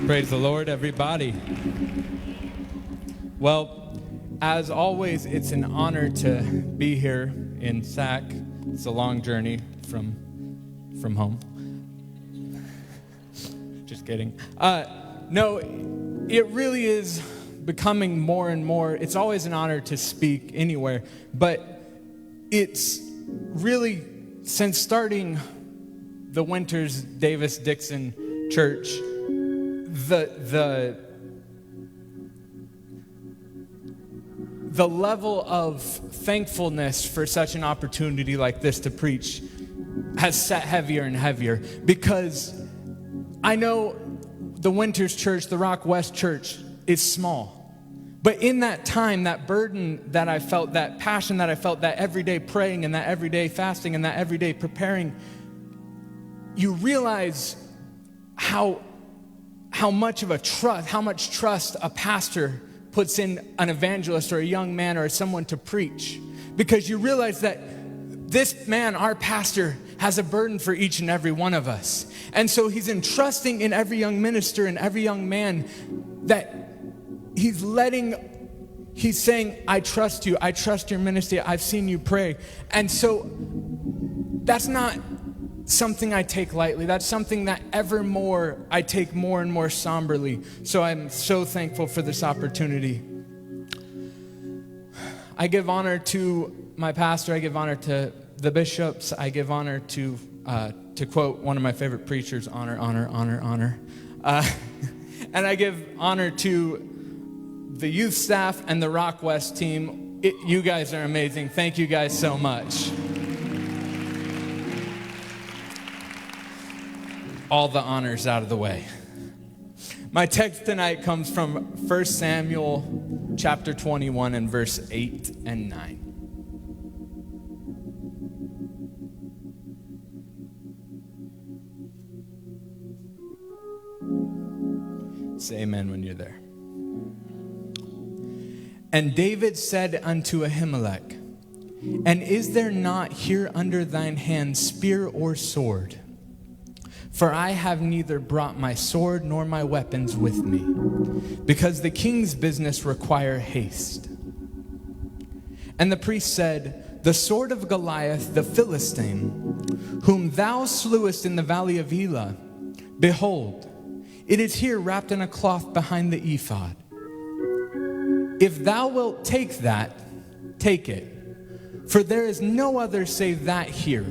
Praise the Lord, everybody. Well, as always, it's an honor to be here in SAC. It's a long journey from home. Just kidding. No, it really is becoming more and more. It's always an honor to speak anywhere, but it's really, since starting the Winters Davis Dixon Church, the level of thankfulness for such an opportunity like this to preach has set heavier and heavier, because I know the Winters Church, the Rock West Church, is small. But in that time, that burden that I felt, that passion that I felt, that everyday praying and that everyday fasting and that everyday preparing, you realize how much trust a pastor puts in an evangelist or a young man or someone to preach. Because you realize that this man, our pastor, has a burden for each and every one of us. And so he's entrusting in every young minister and every young man that he's saying, I trust you. I trust your ministry. I've seen you pray. And so that's not something I take lightly. That's something that I take more and more somberly. So I'm so thankful for this opportunity. I give honor to my pastor. I give honor to the bishops. I give honor to quote one of my favorite preachers, honor, honor, honor, honor. And I give honor to the youth staff and the Rock West team. You guys are amazing. Thank you guys so much. All the honors out of the way. My text tonight comes from 1 Samuel chapter 21 and verse 8 and 9. Say amen when you're there. And David said unto Ahimelech, and is there not here under thine hand spear or sword? For I have neither brought my sword nor my weapons with me, because the king's business require haste. And the priest said, the sword of Goliath the Philistine, whom thou slewest in the valley of Elah, behold, it is here wrapped in a cloth behind the ephod. If thou wilt take that, take it, for there is no other save that here.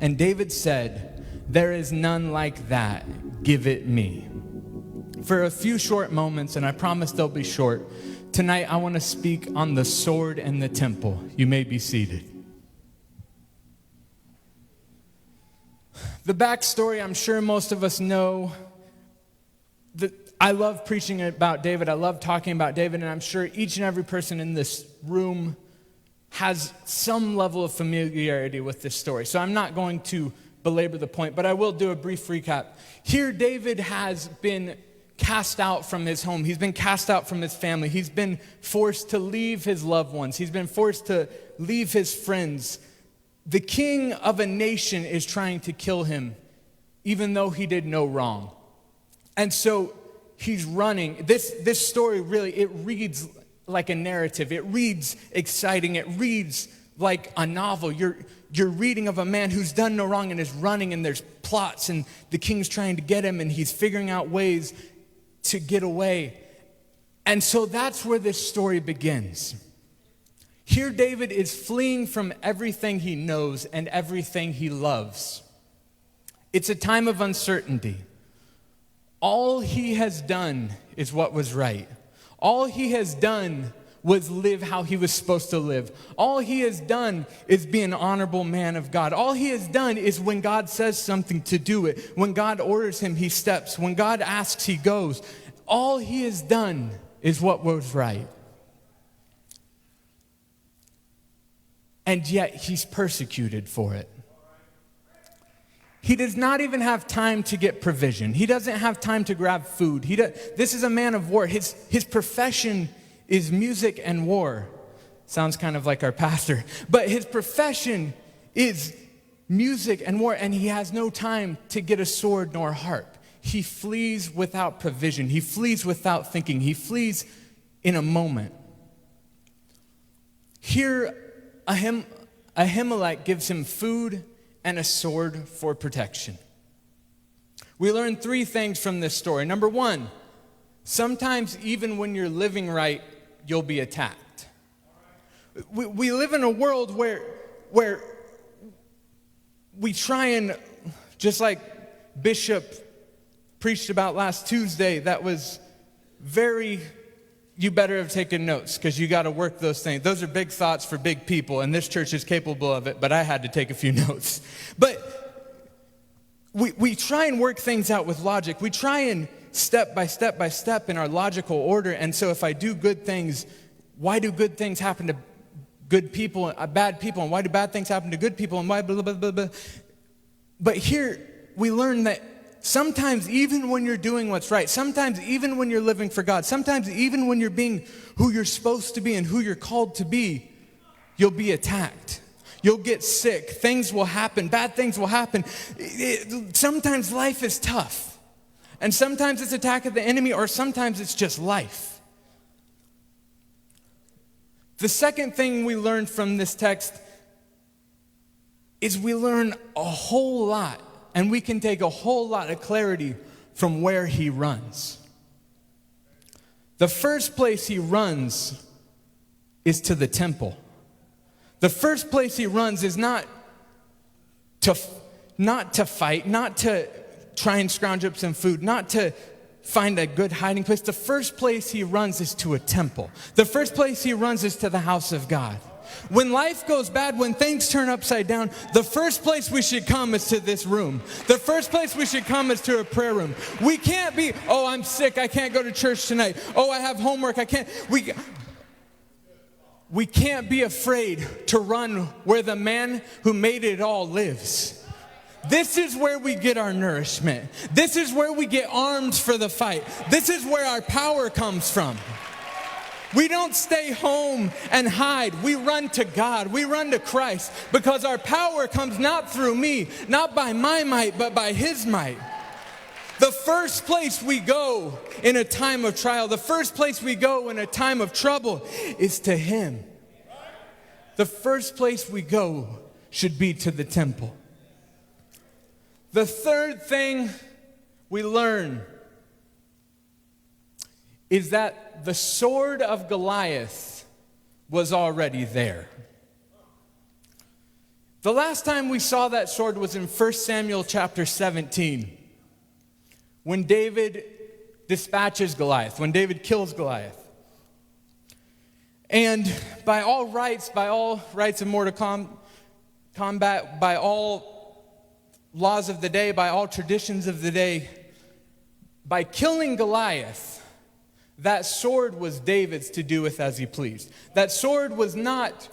And David said, there is none like that, give it me. For a few short moments, and I promise they'll be short, tonight I want to speak on the sword and the temple. You may be seated. The backstory, I'm sure most of us know. I love preaching about David. I love talking about David, and I'm sure each and every person in this room has some level of familiarity with this story. So I'm not going to belabor the point, but I will do a brief recap. Here, David has been cast out from his home. He's been cast out from his family. He's been forced to leave his loved ones. He's been forced to leave his friends. The king of a nation is trying to kill him, even though he did no wrong. And so he's running. This story really, it reads like a narrative. It reads exciting. It reads like a novel. You're reading of a man who's done no wrong and is running, and there's plots, and the king's trying to get him, and he's figuring out ways to get away. And so that's where this story begins. Here David is fleeing from everything he knows and everything he loves. It's a time of uncertainty. All he has done is what was right. All he has done was live how he was supposed to live. All he has done is be an honorable man of God. All he has done is when God says something to do it. When God orders him, he steps. When God asks, he goes. All he has done is what was right. And yet he's persecuted for it. He does not even have time to get provision. He doesn't have time to grab food. This is a man of war. His profession is music and war. Sounds kind of like our pastor. But his profession is music and war, and he has no time to get a sword nor a harp. he flees without provision. He flees without thinking. He flees in a moment. Here, Ahimelech gives him food and a sword for protection. We learn three things from this story. Number one, sometimes even when you're living right, you'll be attacked. We live in a world where we try and, just like Bishop preached about last Tuesday, that was very, you better have taken notes because you got to work those things. Those are big thoughts for big people, and this church is capable of it, but I had to take a few notes. But we try and work things out with logic. We try and step by step in our logical order, and so if I do good things, why do good things happen to good people, bad people, and why do bad things happen to good people, and why blah, blah, blah, blah. But here, we learn that sometimes even when you're doing what's right, sometimes even when you're living for God, sometimes even when you're being who you're supposed to be and who you're called to be, you'll be attacked. You'll get sick. Things will happen. Bad things will happen. Sometimes life is tough. And sometimes it's attack of the enemy, or sometimes it's just life. The second thing we learn from this text is we learn a whole lot, and we can take a whole lot of clarity from where he runs. The first place he runs is to the temple. The first place he runs is not to fight, not to try and scrounge up some food, not to find a good hiding place. The first place he runs is to a temple. The first place he runs is to the house of God. When life goes bad, when things turn upside down, the first place we should come is to this room. The first place we should come is to a prayer room. We can't be, oh, I'm sick, I can't go to church tonight. Oh, I have homework, I can't. We can't be afraid to run where the man who made it all lives. This is where we get our nourishment. This is where we get arms for the fight. This is where our power comes from. We don't stay home and hide. We run to God. We run to Christ because our power comes not through me, not by my might, but by his might. The first place we go in a time of trial, the first place we go in a time of trouble is to him. The first place we go should be to the temple. The third thing we learn is that the sword of Goliath was already there. The last time we saw that sword was in 1 Samuel chapter 17, when David dispatches Goliath, when David kills Goliath. And by all rights of mortal combat, by all laws of the day, by all traditions of the day, by killing Goliath, that sword was David's to do with as he pleased. That sword was not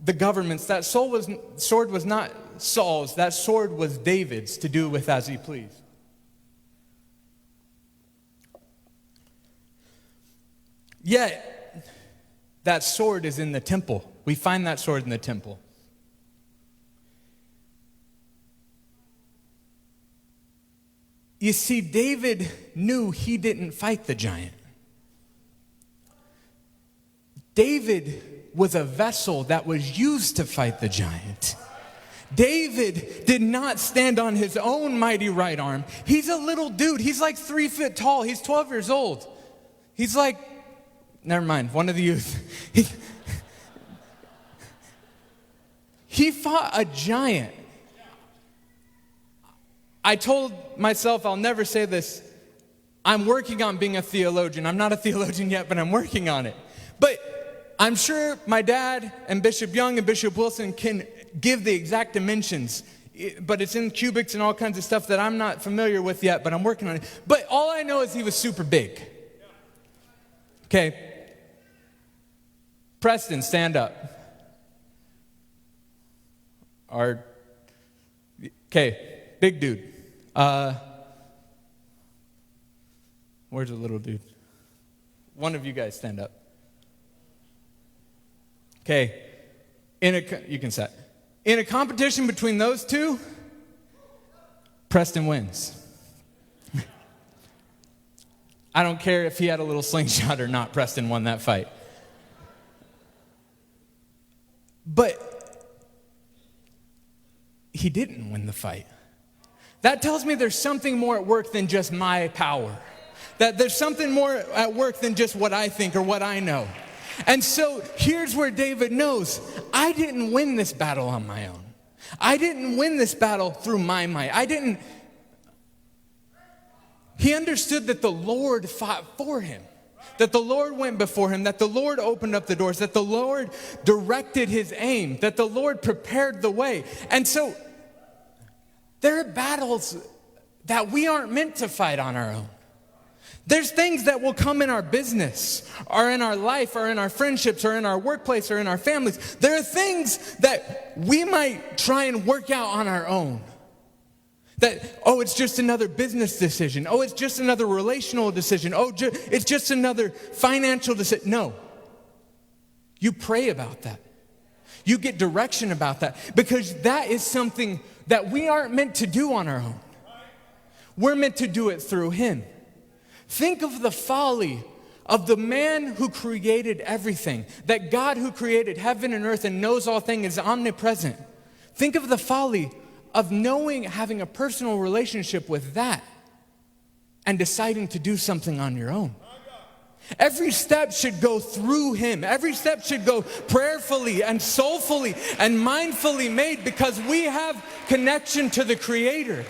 the government's. That sword was not Saul's. That sword was David's to do with as he pleased. Yet, that sword is in the temple. We find that sword in the temple. You see, David knew he didn't fight the giant. David was a vessel that was used to fight the giant. David did not stand on his own mighty right arm. He's a little dude. He's like 3 feet tall. He's 12 years old. He's like, never mind, one of the youth. He fought a giant. I told myself I'll never say this. I'm working on being a theologian. I'm not a theologian yet, but I'm working on it. But I'm sure my dad and Bishop Young and Bishop Wilson can give the exact dimensions, but it's in cubics and all kinds of stuff that I'm not familiar with yet, but I'm working on it. But all I know is he was super big. Okay. Preston, stand up. Okay, big dude. Where's the little dude? One of you guys stand up. Okay, you can sit. In a competition between those two, Preston wins. I don't care if he had a little slingshot or not, Preston won that fight. But he didn't win the fight. That tells me there's something more at work than just my power. That there's something more at work than just what I think or what I know. And so here's where David knows, I didn't win this battle on my own. I didn't win this battle through my might. He understood that the Lord fought for him, that the Lord went before him, that the Lord opened up the doors, that the Lord directed his aim, that the Lord prepared the way. And so there are battles that we aren't meant to fight on our own. There's things that will come in our business, or in our life, or in our friendships, or in our workplace, or in our families. There are things that we might try and work out on our own. That, it's just another business decision. It's just another relational decision. It's just another financial decision. No. You pray about that. You get direction about that. Because that is something that we aren't meant to do on our own. We're meant to do it through him. Think of the folly of the man who created everything. That God who created heaven and earth and knows all things is omnipresent. Think of the folly of having a personal relationship with that and deciding to do something on your own. Every step should go through him. Every step should go prayerfully and soulfully and mindfully made because we have connection to the Creator.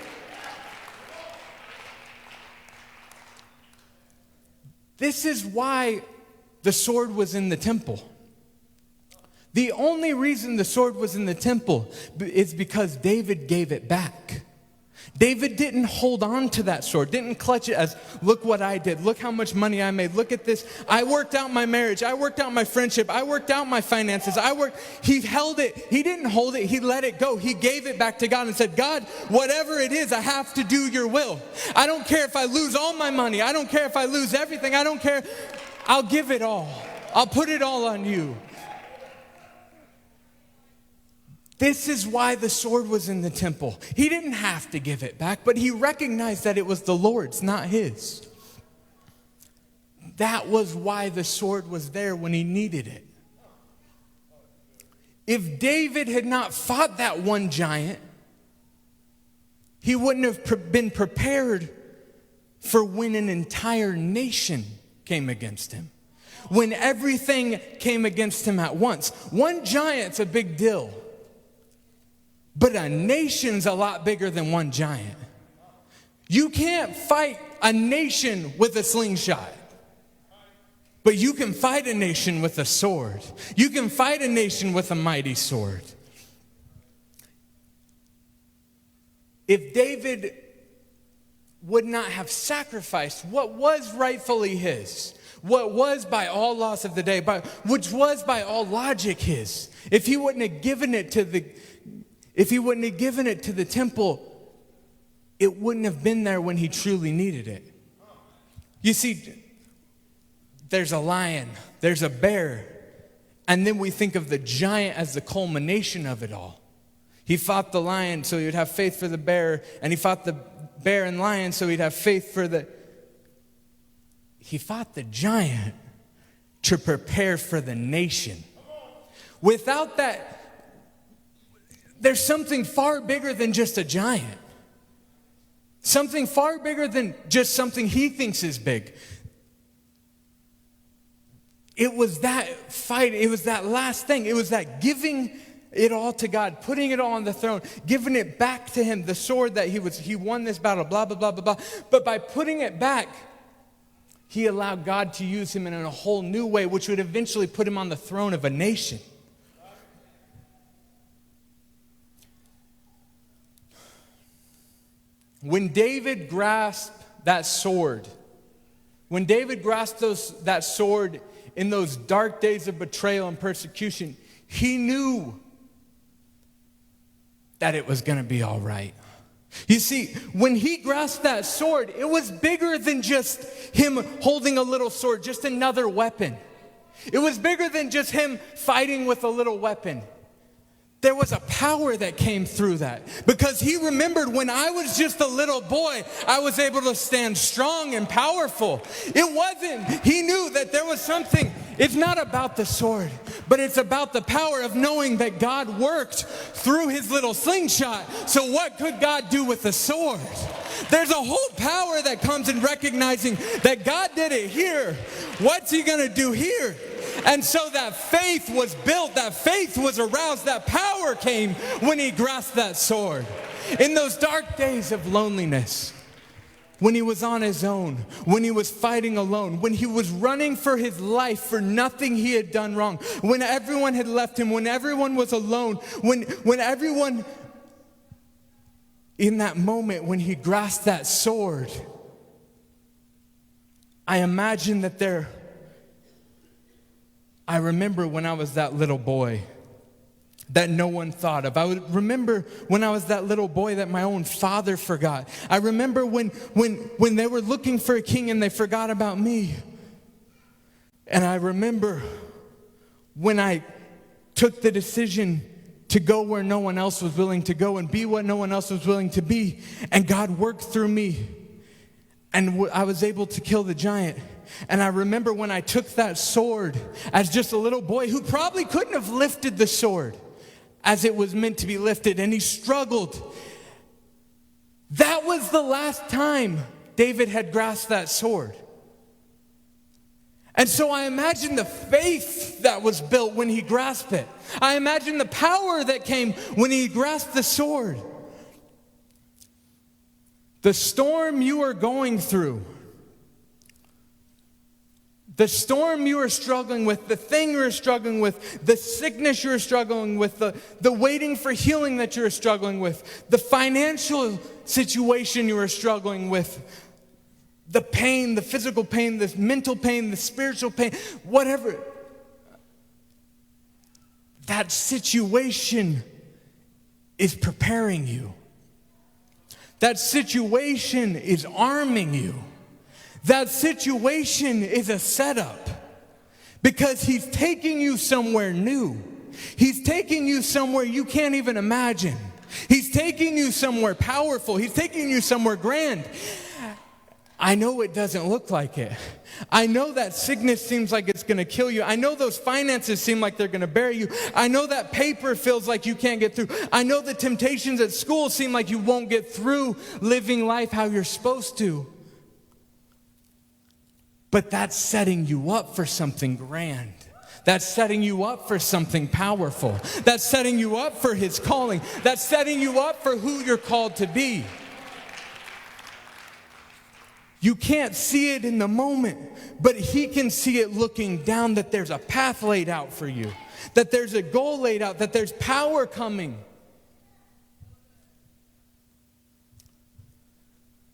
This is why the sword was in the temple. The only reason the sword was in the temple is because David gave it back. David didn't hold on to that sword, didn't clutch it as, look what I did, look how much money I made, look at this. I worked out my marriage, I worked out my friendship, I worked out my finances, He held it, he didn't hold it, he let it go. He gave it back to God and said, God, whatever it is, I have to do your will. I don't care if I lose all my money, I don't care if I lose everything, I don't care. I'll give it all. I'll put it all on you. This is why the sword was in the temple. He didn't have to give it back, but he recognized that it was the Lord's, not his. That was why the sword was there when he needed it. If David had not fought that one giant, he wouldn't have been prepared for when an entire nation came against him. When everything came against him at once. One giant's a big deal. But a nation's a lot bigger than one giant. You can't fight a nation with a slingshot. But you can fight a nation with a sword. You can fight a nation with a mighty sword. If David would not have sacrificed what was rightfully his, what was by all laws of the day, which was by all logic his, if he wouldn't have given it to the temple, it wouldn't have been there when he truly needed it. You see, there's a lion, there's a bear, and then we think of the giant as the culmination of it all. He fought the lion so he would have faith for the bear, and he fought the bear and lion so he'd have faith for He fought the giant to prepare for the nation. Without that, there's something far bigger than just a giant. Something far bigger than just something he thinks is big. It was that fight, it was that last thing, it was that giving it all to God, putting it all on the throne, giving it back to him, the sword that he won this battle, blah, blah, blah, blah, blah. But by putting it back, he allowed God to use him in a whole new way, which would eventually put him on the throne of a nation. When David grasped that sword, that sword in those dark days of betrayal and persecution, he knew that it was going to be all right. You see, when he grasped that sword, it was bigger than just him holding a little sword, just another weapon. It was bigger than just him fighting with a little weapon. there was a power that came through that. Because he remembered when I was just a little boy, I was able to stand strong and powerful. He knew that there was something. It's not about the sword, but it's about the power of knowing that God worked through his little slingshot. So what could God do with the sword? There's a whole power that comes in recognizing that God did it here. What's he going to do here? And so that faith was built, that faith was aroused, that power came when he grasped that sword. In those dark days of loneliness, when he was on his own, when he was fighting alone, when he was running for his life for nothing he had done wrong, when everyone had left him, when everyone was alone, when everyone, in that moment when he grasped that sword, I imagine that I remember when I was that little boy that no one thought of. I would remember when I was that little boy that my own father forgot. I remember when they were looking for a king and they forgot about me. And I remember when I took the decision to go where no one else was willing to go and be what no one else was willing to be. And God worked through me. And I was able to kill the giant. And I remember when I took that sword as just a little boy who probably couldn't have lifted the sword as it was meant to be lifted, and he struggled. That was the last time David had grasped that sword. And so I imagine the faith that was built when he grasped it. I imagine the power that came when he grasped the sword. The storm you are going through, the storm you are struggling with, the thing you're struggling with, the sickness you're struggling with, the waiting for healing that you're struggling with, the financial situation you are struggling with, the pain, the physical pain, the mental pain, the spiritual pain, whatever. That situation is preparing you. That situation is arming you. That situation is a setup because he's taking you somewhere new. He's taking you somewhere you can't even imagine. He's taking you somewhere powerful. He's taking you somewhere grand. I know it doesn't look like it. I know that sickness seems like it's going to kill you. I know those finances seem like they're going to bury you. I know that paper feels like you can't get through. I know the temptations at school seem like you won't get through living life how you're supposed to. But that's setting you up for something grand. That's setting you up for something powerful. That's setting you up for his calling. That's setting you up for who you're called to be. You can't see it in the moment, but he can see it looking down, that there's a path laid out for you, that there's a goal laid out, that there's power coming.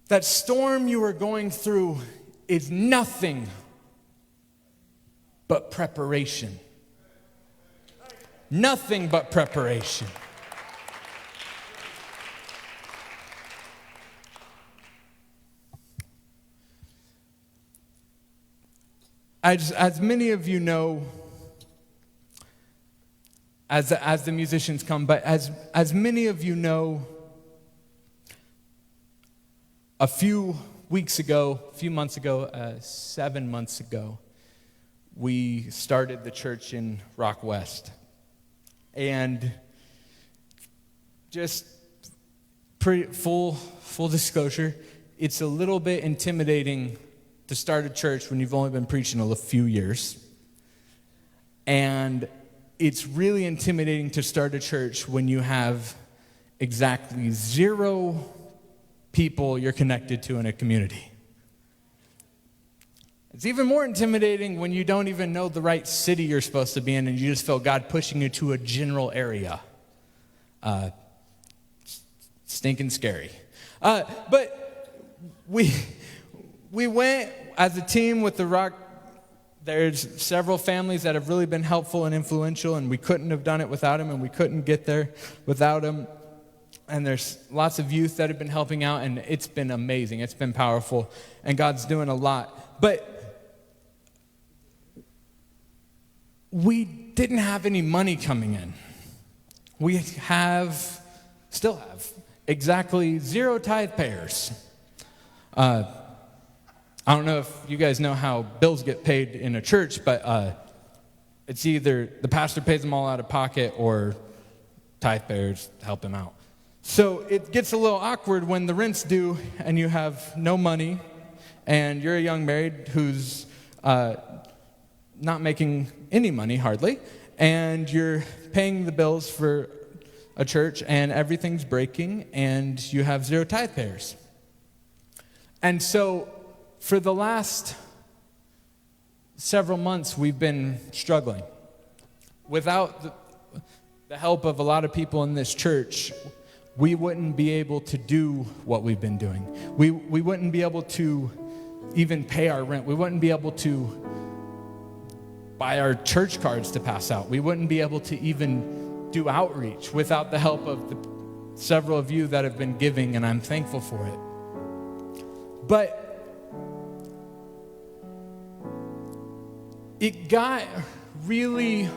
That storm you are going through is nothing but preparation. Nothing but preparation. As many of you know, as the musicians come, but as many of you know, a few months ago, 7 months ago, we started the church in Rock West. And just full disclosure, it's a little bit intimidating to start a church when you've only been preaching a few years. And it's really intimidating to start a church when you have exactly 0 people you're connected to in a community. It's even more intimidating when you don't even know the right city you're supposed to be in and you just feel God pushing you to a general area. Stinking scary. But we went as a team with the Rock. There's several families that have really been helpful and influential, and we couldn't have done it without them, and we couldn't get there without them. And there's lots of youth that have been helping out, and it's been amazing. It's been powerful, and God's doing a lot. But we didn't have any money coming in. we still have, exactly 0 tithe payers. I don't know if you guys know how bills get paid in a church, but it's either the pastor pays them all out of pocket or tithe payers help him out. So it gets a little awkward when the rent's due and you have no money and you're a young married who's not making any money hardly, and you're paying the bills for a church and everything's breaking and you have 0 tithe payers. And so for the last several months we've been struggling. Without the help of a lot of people in this church, we wouldn't be able to do what we've been doing. We wouldn't be able to even pay our rent. We wouldn't be able to buy our church cards to pass out. We wouldn't be able to even do outreach without the help of several of you that have been giving, and I'm thankful for it. But it got really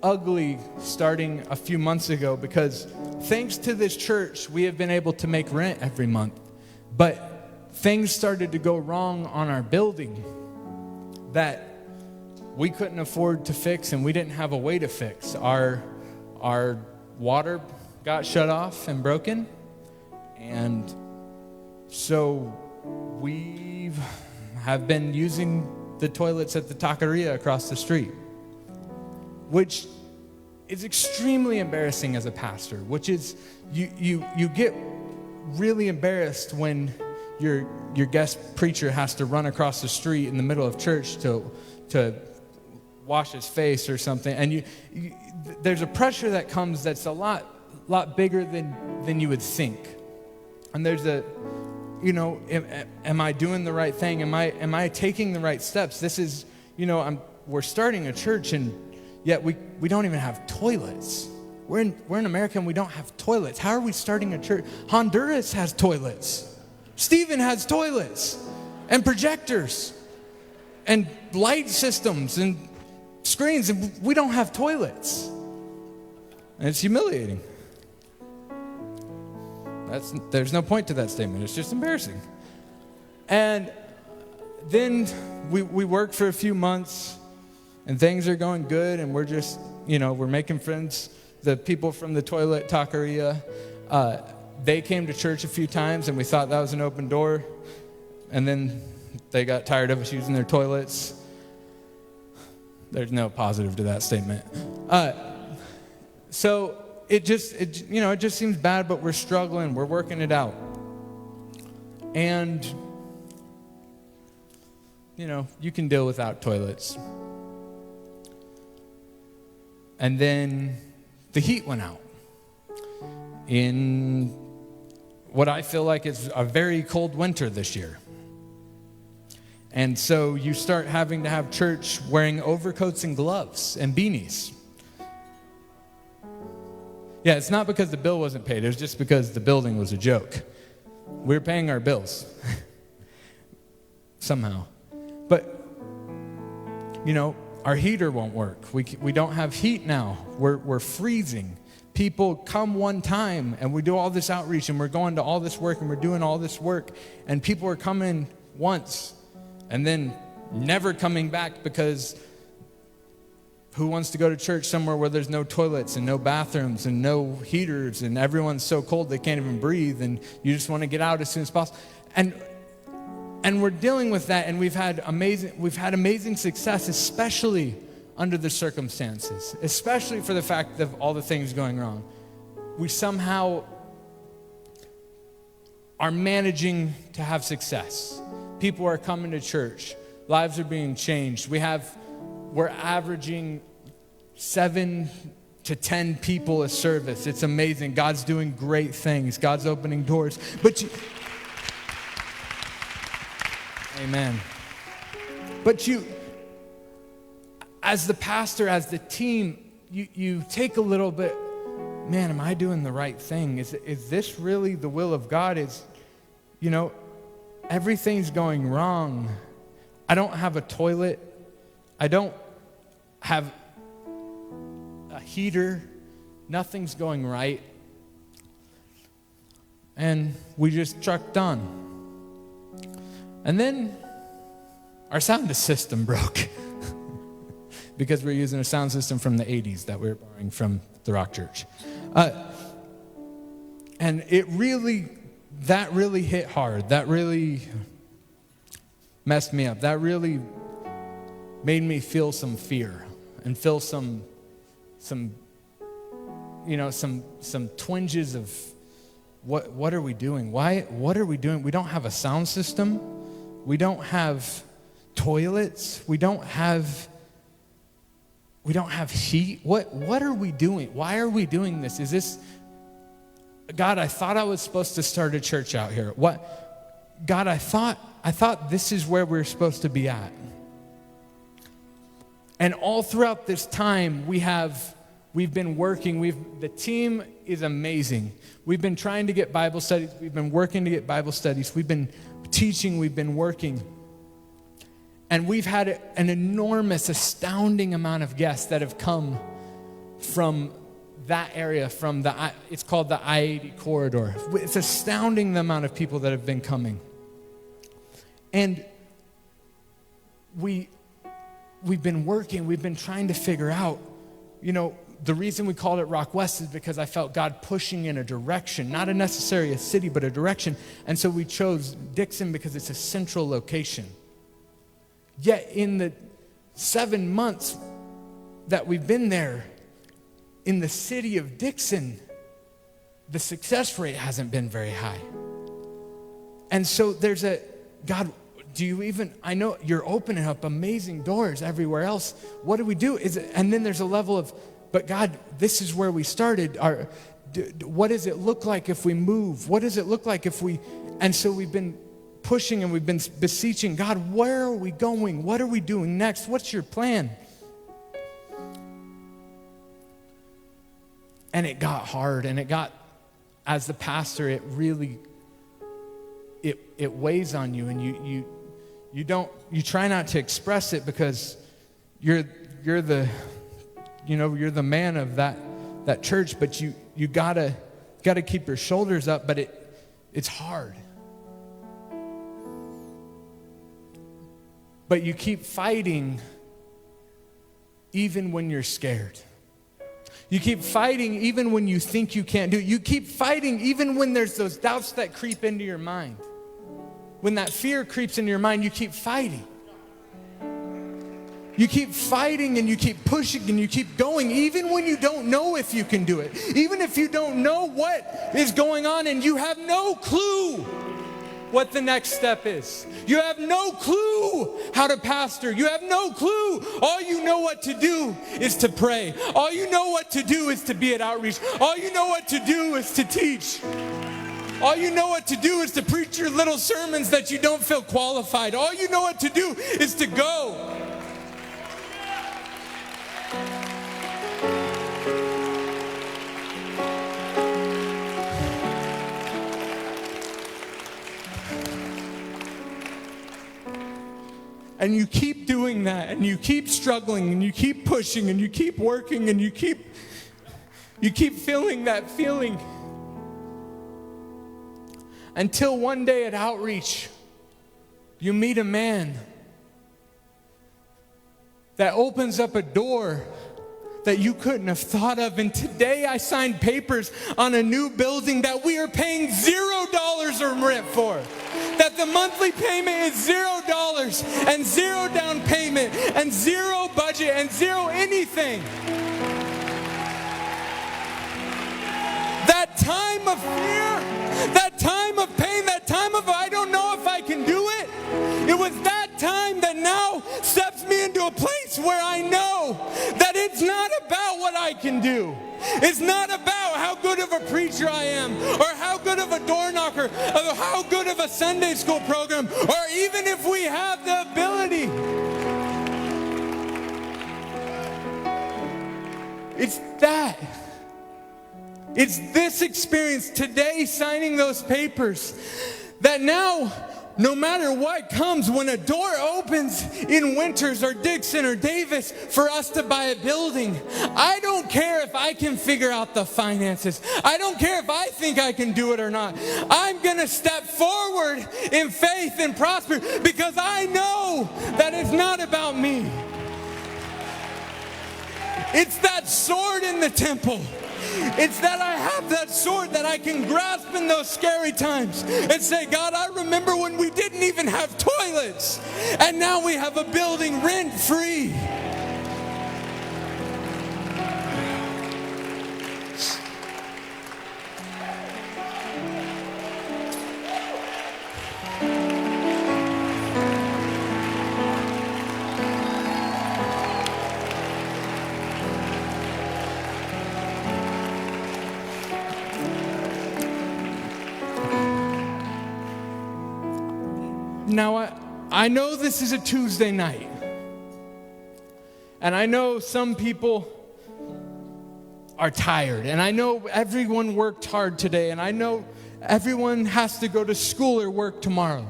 ugly starting a few months ago because thanks to this church, we have been able to make rent every month. But things started to go wrong on our building that we couldn't afford to fix, and we didn't have a way to fix. Our water got shut off and broken, and so we have been using the toilets at the taqueria across the street, which is extremely embarrassing as a pastor, which is you get really embarrassed when your guest preacher has to run across the street in the middle of church to wash his face or something, and there's a pressure that comes that's a lot bigger than you would think. And there's am I doing the right thing? Am I taking the right steps? This is, we're starting a church, and yet we don't even have toilets. We're in America and we don't have toilets. How are we starting a church? Honduras has toilets. Stephen has toilets and projectors and light systems and screens, and we don't have toilets. And it's humiliating. There's no point to that statement. It's just embarrassing. And then we work for a few months, and things are going good, and we're just, we're making friends. The people from the toilet taqueria, they came to church a few times, and we thought that was an open door. And then they got tired of us using their toilets. There's no positive to that statement. So it just seems bad, but we're struggling. We're working it out. And, you can deal without toilets. And then the heat went out in what I feel like is a very cold winter this year. And so you start having to have church wearing overcoats and gloves and beanies. Yeah, it's not because the bill wasn't paid. It was just because the building was a joke. We're paying our bills somehow. But, our heater won't work. We don't have heat now. We're freezing. People come one time, and we do all this outreach, and we're going to all this work, and we're doing all this work, and people are coming once and then never coming back because who wants to go to church somewhere where there's no toilets and no bathrooms and no heaters and everyone's so cold they can't even breathe, and you just want to get out as soon as possible. And we're dealing with that, and we've had amazing success, especially under the circumstances, especially for the fact of all the things going wrong. We somehow are managing to have success. People are coming to church. Lives are being changed. We're averaging 7 to 10 people a service. It's amazing. God's doing great things. God's opening doors. Amen. But as the pastor, as the team, you take a little bit, man, am I doing the right thing? Is this really the will of God? Everything's going wrong. I don't have a toilet. I don't have a heater. Nothing's going right. And we just trucked on. And then our sound system broke because we're using a sound system from the 80s that we're borrowing from the Rock Church. And that really hit hard. That really messed me up. That really made me feel some fear and feel some twinges of what are we doing? What are we doing? We don't have a sound system. We don't have toilets. We don't have heat. What are we doing? Why are we doing this? Is this God, I thought I was supposed to start a church out here. God, I thought this is where we're supposed to be at. And all throughout this time, we've been working. The team is amazing. We've been trying to get Bible studies. We've been working to get Bible studies. We've been teaching. We've been working. And we've had an enormous, astounding amount of guests that have come from that area, it's called the I-80 corridor. It's astounding the amount of people that have been coming. And we've been working. We've been trying to figure out, the reason we called it Rock West is because I felt God pushing in a direction, not necessarily a city, but a direction. And so we chose Dixon because it's a central location. Yet in the 7 months that we've been there, in the city of Dixon, the success rate hasn't been very high. And so God, I know you're opening up amazing doors everywhere else. What do we do? And then there's a level of, but God, this is where we started. What does it look like if we move? What does it look like if we, and so we've been pushing and we've been beseeching, God, where are we going? What are we doing next? What's your plan? And it got hard, and as the pastor, it really, it weighs on you, and you try not to express it because you're the man of that church, but you gotta keep your shoulders up, but it's hard. But you keep fighting even when you're scared. You keep fighting even when you think you can't do it. You keep fighting even when there's those doubts that creep into your mind. When that fear creeps into your mind, you keep fighting. You keep fighting and you keep pushing and you keep going even when you don't know if you can do it. Even if you don't know what is going on and you have no clue what the next step is. You have no clue how to pastor. You have no clue. All you know what to do is to pray. All you know what to do is to be at outreach. All you know what to do is to teach. All you know what to do is to preach your little sermons that you don't feel qualified. All you know what to do is to go. And you keep doing that, and you keep struggling, and you keep pushing, and you keep working, and you keep feeling that feeling. Until one day at outreach, you meet a man that opens up a door that you couldn't have thought of. And today I signed papers on a new building that we are paying $0 of rent for. That the monthly payment is $0 and zero down payment and zero budget and zero anything. That time of fear, that time of pain, that time of I don't know if I can do it. It was that time that now steps me into a place where I know that it's not about what I can do. It's not about how good of a preacher I am, or how good of a door knocker, or how good of a Sunday school program, or even if we have the ability. It's that. It's this experience today, signing those papers, that now no matter what comes, when a door opens in Winters or Dixon or Davis for us to buy a building, I don't care if I can figure out the finances. I don't care if I think I can do it or not. I'm going to step forward in faith and prosper because I know that it's not about me. It's that sword in the temple. It's that I have that sword that I can grasp in those scary times and say, God, I remember when we didn't even have toilets, and now we have a building rent-free. Now, I know this is a Tuesday night, and I know some people are tired, and I know everyone worked hard today, and I know everyone has to go to school or work tomorrow.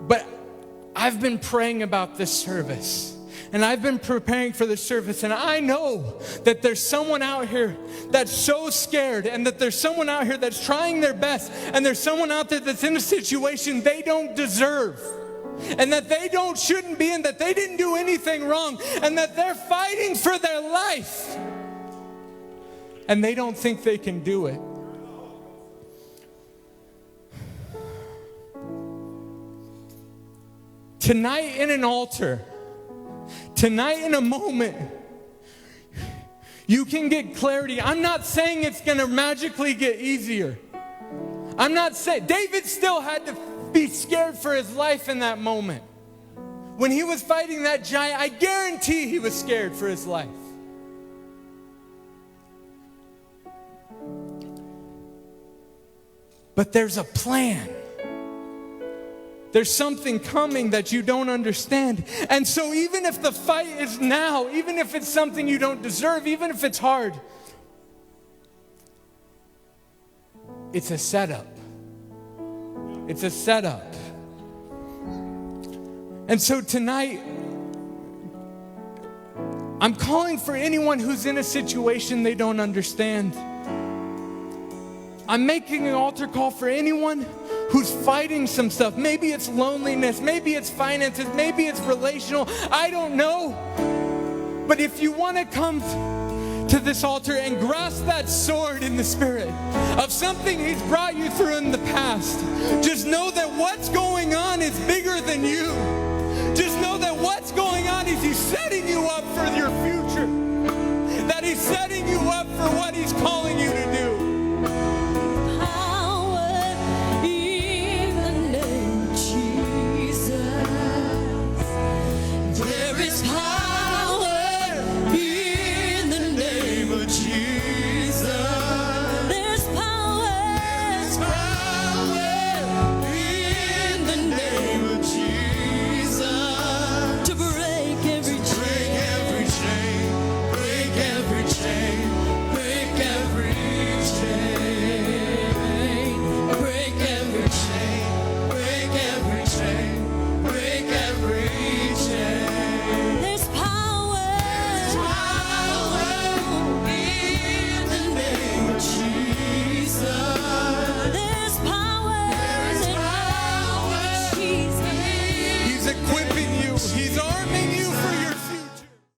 But I've been praying about this service, and I've been preparing for this service, and I know that there's someone out here that's so scared, and that there's someone out here that's trying their best, and there's someone out there that's in a situation they don't deserve, and that they shouldn't be in, that they didn't do anything wrong, and that they're fighting for their life, and they don't think they can do it. Tonight in an altar, tonight in a moment, you can get clarity. I'm not saying it's going to magically get easier. I'm not saying, David still had to be scared for his life in that moment. When he was fighting that giant, I guarantee he was scared for his life. But there's a plan. There's something coming that you don't understand. And so even if the fight is now, even if it's something you don't deserve, even if it's hard, it's a setup. It's a setup. And so tonight, I'm calling for anyone who's in a situation they don't understand. I'm making an altar call for anyone who's fighting some stuff. Maybe it's loneliness, maybe it's finances, maybe it's relational, I don't know. But if you want to come to this altar and grasp that sword in the Spirit of something He's brought you through in the past, just know that what's going on is bigger than you. Just know that what's going on is He's setting you up for your future, that He's setting you up for what He's calling you to do.